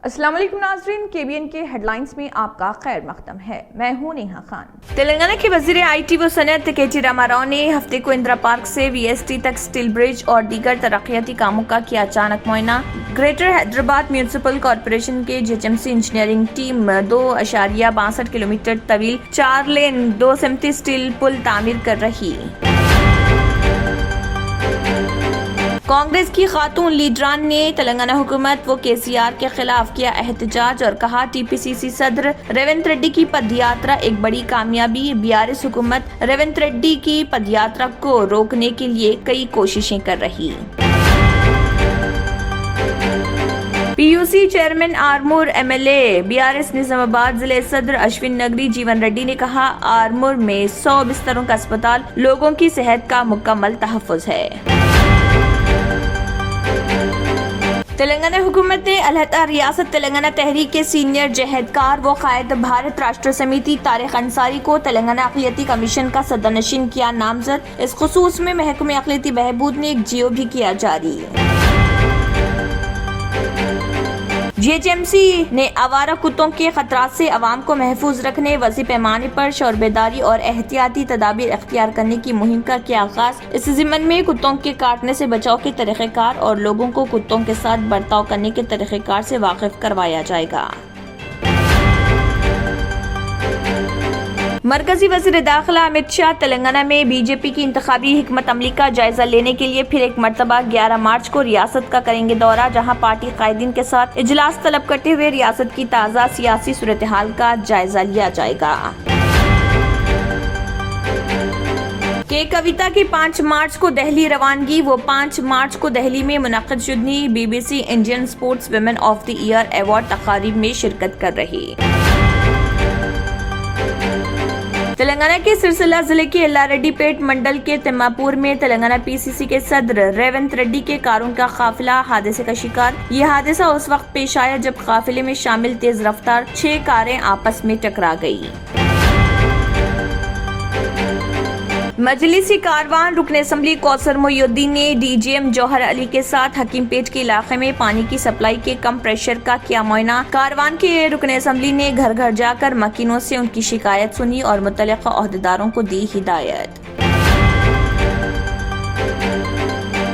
अस्सलाम वालेकुम नाज़रीन, KBN के हेडलाइंस में आपका खैर मकदम है। मैं हूं नेहा खान। तेलंगाना के वज़ीर IT व सनअत KT रामाराव ने हफ्ते को इंदिरा पार्क से VST तक स्टील ब्रिज और दीगर तरक्याती कामों का किया अचानक मुआयना। ग्रेटर हैदराबाद म्यूनिसिपल कॉरपोरेशन के GHMC इंजीनियरिंग टीम 2.62 किलोमीटर तवील 4 लेन 2 सिमती स्टील पुल तामीर कर रही। कांग्रेस की खातून लीडरान ने तेलंगाना हुकूमत व KCR के खिलाफ किया एहतजाज और कहा TPCC सदर रेवंत रेड्डी की पदयात्रा एक बड़ी कामयाबी। BRS हुकूमत रेवंत रेड्डी की पदयात्रा को रोकने के लिए कई कोशिशें कर रही। PUC chairman Armoor MLA BRS Nizamabad जिले सदर अश्विन नगरी जीवन रेड्डी ने कहा, आरमूर में 100 बिस्तरों का अस्पताल लोगों की सेहत का मुकम्मल तहफ़्फ़ुज़ है। तेलंगाना हुकूमत ने अलहदा रियासत तेलंगाना तहरीक के सीनियर जहेदकार व कायद भारत राष्ट्र समिति तारिक अंसारी को तेलंगाना अक़लियती कमीशन का सदरनशीन किया नामजद। इस खुसूस में महकमे अक़लियती बहबूद ने एक GO भी किया जारी। GHMC ने आवारा कुत्तों के खतरात से अवाम को महफूज रखने वसी पैमाने पर शौरबेदारी और एहतियाती तदाबीर अख्तियार करने की मुहिम का किया आगाज। इस ज़िम्मन में कुत्तों के काटने से बचाव के तरीक़ेकार और लोगों को कुत्तों के साथ बर्ताव करने के तरीक़ेकार से वाकिफ करवाया जाएगा। मरकजी वज़ीर दाखिला अमित शाह तेलंगाना में BJP की इंतखाबी हिकमत अमली का जायजा लेने के लिए फिर एक मरतबा 11 मार्च को रियासत का करेंगे दौरा, जहां पार्टी कायदीन के साथ इजलास तलब करते हुए रियासत की ताज़ा सियासी सूरत हाल का जायजा लिया जाएगा। के कविता की 5 मार्च को दिल्ली रवानगी। वो 5 मार्च को दिल्ली में मुनक़्क़िद शुदनी BBC Indian sports women of the year award तक़ारीब में शिरकत कर रही। तेलंगाना के सिरसिला जिले के एल्लारेड्डीपेट मंडल के तिम्मापुर में तेलंगाना PCC के सदर रेवंत रेड्डी के कारों का काफिला हादसे का शिकार। ये हादसा उस वक्त पेश आया जब काफिले में शामिल तेज रफ्तार 6 कारें आपस में टकरा गई। मजलिसी कारवान रुकन असम्बली कौसर मोहिउद्दीन ने DGM जौहर अली के साथ हकीमपेट के इलाके में पानी की सप्लाई के कम प्रेशर का किया मुआयना। कारवान के रुकन असम्बली ने घर घर जाकर मकीनों से उनकी शिकायत सुनी और मुतल्लिक़ा ओहदेदारों को दी हिदायत।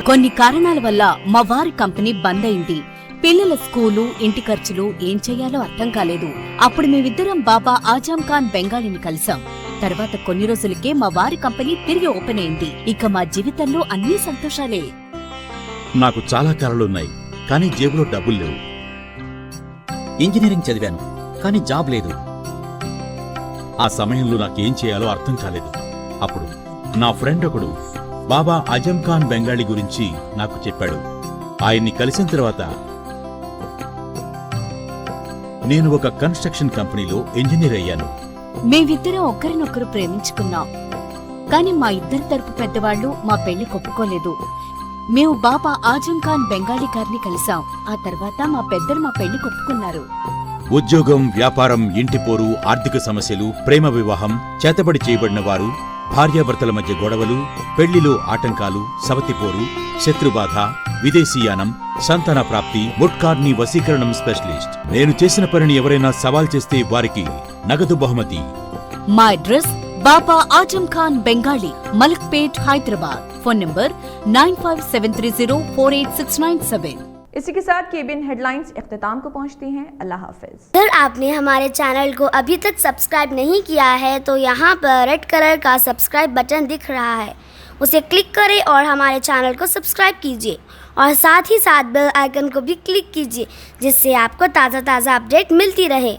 కొన్ని కారణాల వల్ల మా వారి కంపెనీ బంద్ అయింది. పిల్లల స్కూలు, ఇంటి ఖర్చులు ఏం చెయ్యాలో అర్థం కాలేదు. అప్పుడు మేమిద్దరం బాబా ఆజం ఖాన్ బెంగాలీని కలిసాం. తర్వాత కొన్ని రోజులకే మా వారి కంపెనీ తిరిగి ఓపెన్ అయింది. ఇక మా జీవితంలో అన్ని సంతోషాలే. నాకు చాలా కలలున్నాయి, కానీ జేబులో డబ్బులు లేవు. ఇంజనీరింగ్ చదివాను, కానీ జాబ్ లేదు. ఆ సమయంలో నాకేం చేయాలో అర్థం కాలేదు. అప్పుడు నా ఫ్రెండ్ ఒకడు బాబా ఆజం ఖాన్ బెంగాలీ గురించి నాకు చెప్పాడు. ఆయన్ని కలిసిన తర్వాత నేను ఒక కన్స్ట్రక్షన్ కంపెనీలో ఇంజనీర్ అయ్యాను. మేమిద్దరం ఒకరినొకరు ప్రేమించుకున్నాం, కాని మా ఇద్దరి తరపు పెద్దవాళ్లు మా పెళ్లి ఒప్పుకోలేదు. మేము బాబా ఆజం ఖాన్ బెంగాలీ గారిని కలిసాం. ఆ తర్వాత మా పెద్దలు మా పెళ్లి ఒప్పుకున్నారు. ఉద్యోగం, వ్యాపారం, ఇంటిపోరు, ఆర్థిక సమస్యలు, ప్రేమ వివాహం, చేతబడి చేయబడిన వారు, భార్యాభర్తల మధ్య గొడవలు, పెళ్లిలో ఆటంకాలు, సవతిపోరు, శత్రుబాధ, విదేశీయానం, సంతాన ప్రాప్తి, ముట్కార్ని వశీకరణం స్పెషలిస్ట్. నేను చేసిన పనిని ఎవరైనా సవాల్ చేస్తే వారికి నగదు బహుమతి. మా address Baba Azam Khan Bengali, Malakpet, Hyderabad. Phone number 9573048697। इसी के साथ KBN हेडलाइंस इख्तिताम को पहुंचती हैं। अल्लाह हाफिज। अगर आपने हमारे चैनल को अभी तक सब्सक्राइब नहीं किया है तो यहाँ पर रेड कलर का सब्सक्राइब बटन दिख रहा है, उसे क्लिक करें और हमारे चैनल को सब्सक्राइब कीजिए और साथ ही साथ बेल आइकन को भी क्लिक कीजिए, जिससे आपको ताज़ा अपडेट मिलती रहे।